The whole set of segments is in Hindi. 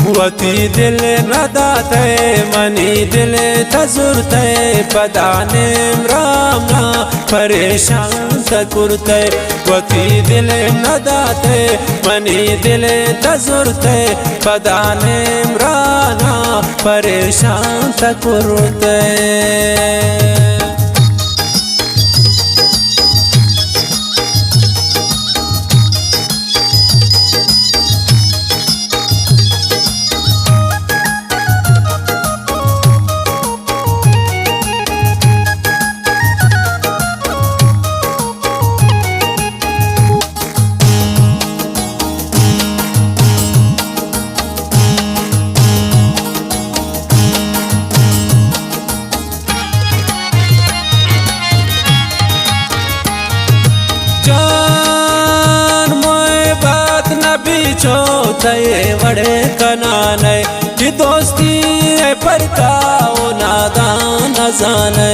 वती दिल नदाते मनी दिल तजुरते पदाने रामना परेशान तकुरते वती दिल नदाते मनी दिल तजुरते पदाने राना परेशान तकुरते बिछो तये बड़े कनाने की दोस्ती है पर काओ नादान न जाने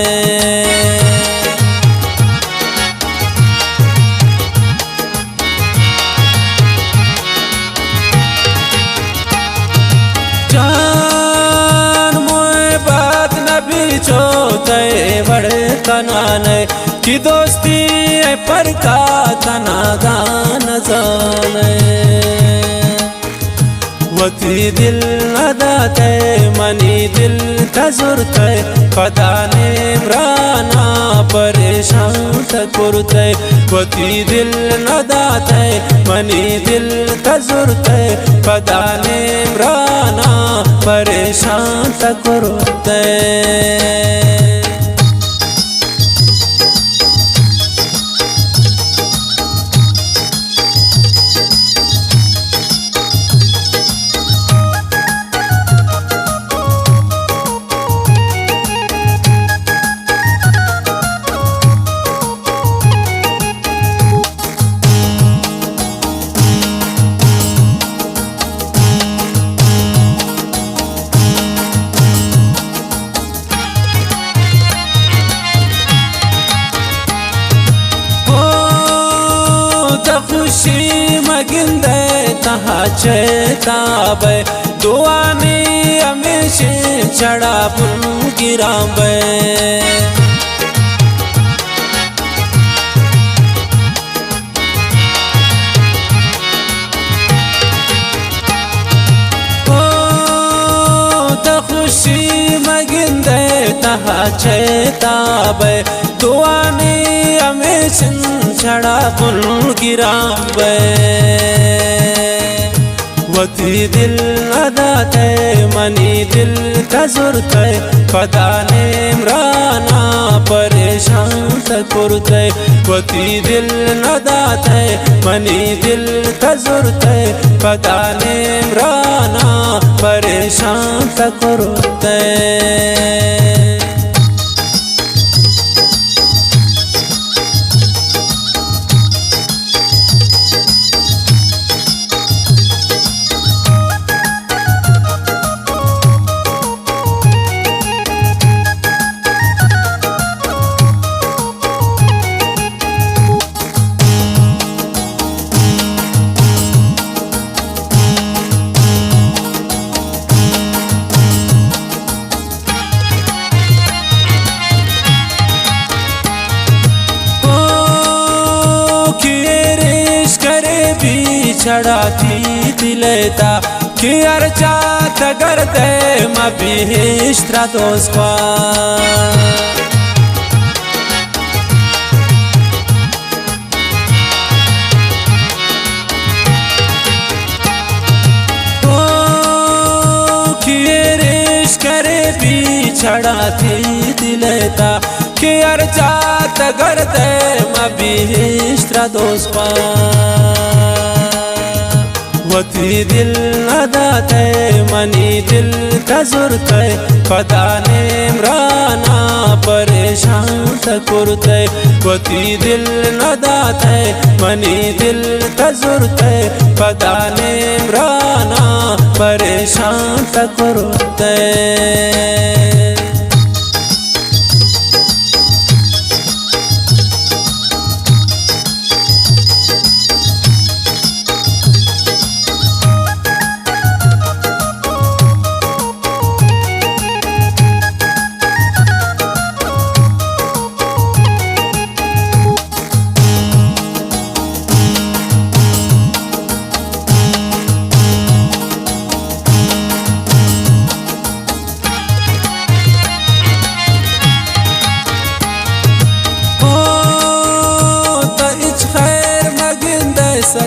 जान मोए बात न बिछो तये बड़े कनाने की दोस्ती है पर का नादान न जाने वती दिल नदाते मनी दिल तजुरते पदाने राना परेशान तकुरते वती दिल नदाते मनी दिल तजुरते पदाने राना परेशान तकुरते खुशी मगिंदे तहा चेताबे दुआनी हमेशा चढ़ा बुन गिराबे खुशी मगिंदे तहा चेताबे दुआनी हमेशा चढ़ा बुन गिराबे वती दिल नदाते मनी दिल तजुरते पदाने राना परेशान तकुरते वती दिल नदाते मनी दिल तजुरते पदाने राना परेशान तकुरते छड़ा थी दिलेता कि अर्चा तगर दे मबिहिश्त्रा दोस्वा छड़ा थी दिलेता कि अर्चा तगर दे मबिहिश्त्रा दोस्वा वती दिल नदाते मनी दिल तजुरते पदाने राना परेशान तकुरते वती दिल नदाते मनी दिल तजुरते पदाने राना परेशान तकुरते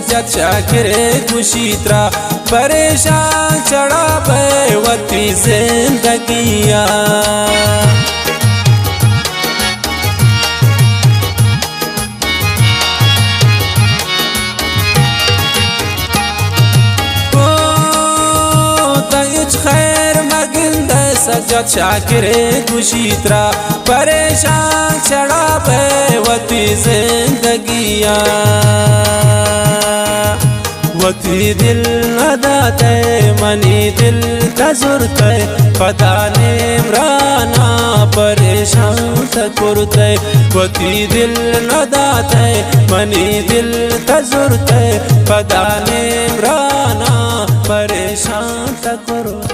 सजत शाकिरे खुशीत्रा परेशान चढ़ा पे वती जिंदगिया खैर मगिंद सजत शाकिरे खुशीत्रा परेशान चढ़ा पे वती जिंदगिया वती दिल नदाते मनी दिल तजुरते पता नेमराना परेशान तकुरते वती दिल नदाते मनी दिल तजुरते पता नेमराना परेशान तकुरते।